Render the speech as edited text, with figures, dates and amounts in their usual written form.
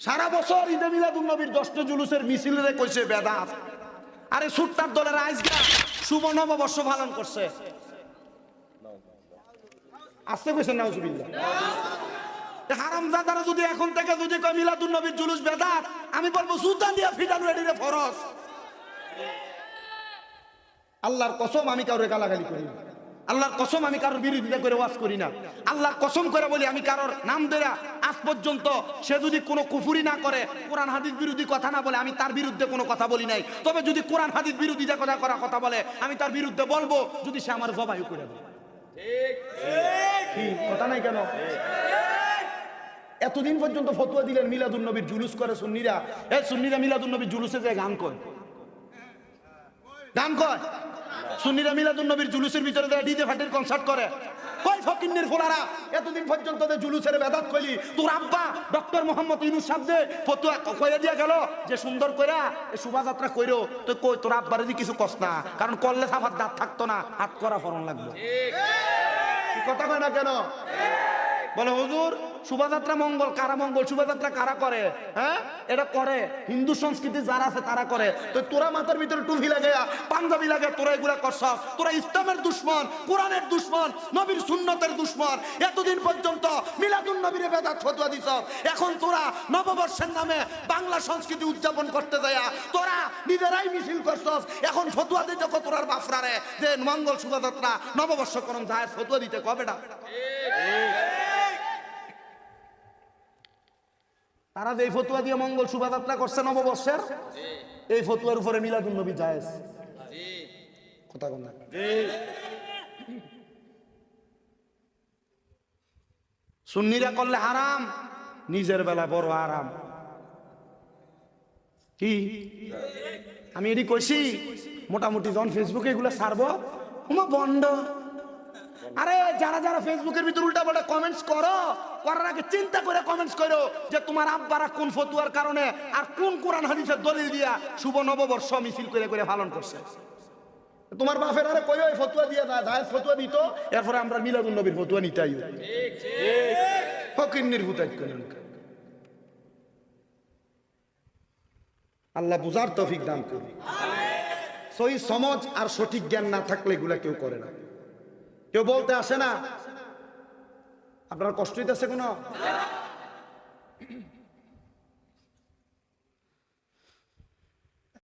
সারা বছর ঈদে মিলাদুন নবীর 10 জুলুসের মিছিল রে কইছে বেদাত। আরে সুট্টার দলের আজকে শুভ নববর্ষ পালন করছে। আসতে কইছেন নাউজুবিল্লাহ। হারামজাদারা যদি এখন থেকে যদি কয় মিলাদুন নবীর জুলুস বেদাত, আমি বলবো জুতা দিয়া ফিটানো এডিরে ফরজ। আল্লাহর কসম আমি কারোর গালাগালি করি না, আল্লাহর কসম আমি কারোর বিরোধিতা করে ওয়াজ করি না, আল্লাহর কসম করে বলি আমি কারোর নাম ধরে আজ পর্যন্ত সে যদি কোনো কুফরি না করে, কোরআন হাদিস বিরোধী কথা না বলে, আমি তার বিরুদ্ধে কোনো কথা বলি নাই। তবে যদি কোরআন হাদিস বিরোধী কথা বলে আমি তার বিরুদ্ধে বলবো, যদি সে আমার জবাই করে দেয়। ঠিক কথা নাই কেন? এতদিন পর্যন্ত ফতোয়া দিলেন মিলাদুন নবীর জুলুস করে সুন্নিরা। এই সুন্নিরা মিলাদুন নবীর জুলুসে যে গান কয়, গান কয়। সুন্নিরা মিলাদুন নবীর জুলুসের ভিতরে ডিজে ফাটির কনসার্ট করে। কয় ফকিন্নের ফোলারা এতদিন পর্যন্ত জুলুসের বেদাত কইলি, তোর আব্বা ডক্টর মোহাম্মদ ইউনূস সাহেব যে ফতোয়া কইয়া দিয়া গেল যে সুন্দর কইরা এই শোভাযাত্রা কইরো, তো কই তোর আব্বারে যে কিছু কষ্ট না, কারণ করলে সাফার দাঁত থাকতো না, হাত করা ফরন লাগবে। কি কথা কয় না কেন? বলে হুজুর শোভাযাত্রা মঙ্গল, কারা মঙ্গল? শোভাযাত্রা কারা করে? হ্যাঁ, এটা করে হিন্দু সংস্কৃতি যারা আছে তারা করে। তো তোরা মাথার ভিতরে টুপি লাগে, পাঞ্জাবি লাগে, তোরা এগুলা করছ। তোরা ইসলামের দুশ্মন, কোরআনের দুশ্মন, নবীর সুন্নতের দুশ্মন। এতদিন পর্যন্ত মিলাদুন নবীর বেদাত ফতোয়া দিছ, এখন তোরা নববর্ষের নামে বাংলা সংস্কৃতি উদযাপন করতে যায় তোরা নিজেরাই মিছিল করছস। এখন ফতোয়া দিতে তোরার বাফরারে যে মঙ্গল শোভাযাত্রা নববর্ষ করণ যায়, ফতোয়া দিতে কবে না? তারা যে ফতুয়া দিয়ে মঙ্গল শোভাযাত্রা করছে নববর্ষের, এই ফতুয়ার উপরে মিলাদুন নবী জায়েজ। কথা বল না। সুন্নিরা করলে হারাম, নিজের বেলা বড় আরাম। কি আমি এটি কইছি? মোটামুটি যখন ফেসবুকে এগুলো ছাড়বো বন্ধ। আরে যারা যারা ফেসবুকের ভিতর উল্টা পাল্টা কমেন্টস করো, করার আগে চিন্তা করে কমেন্টস করো যে তোমার আব্বারা কোন ফতুয়ার কারণে আর কোন কোরআন হাদিসের দলিল দিয়া শুভ নববর্ষ মিছিল করে করে পালন করছে। তোমার বাপের আরে কইও এই ফতুয়া দিয়া না, জায়েজ ফতুয়া দিত, এরপরে আমরা মিলাদুন নবীর ফতুয়া নিতাই। ঠিক ঠিক ফকিন্নির হুতাই করেন। আল্লাহ বুঝার তৌফিক দান করুন। সহি সমাজ আর সঠিক জ্ঞান না থাকলে এগুলা কেউ করে না। কেউ বলতে আসে না আপনার কষ্ট হইতেছে কোনো?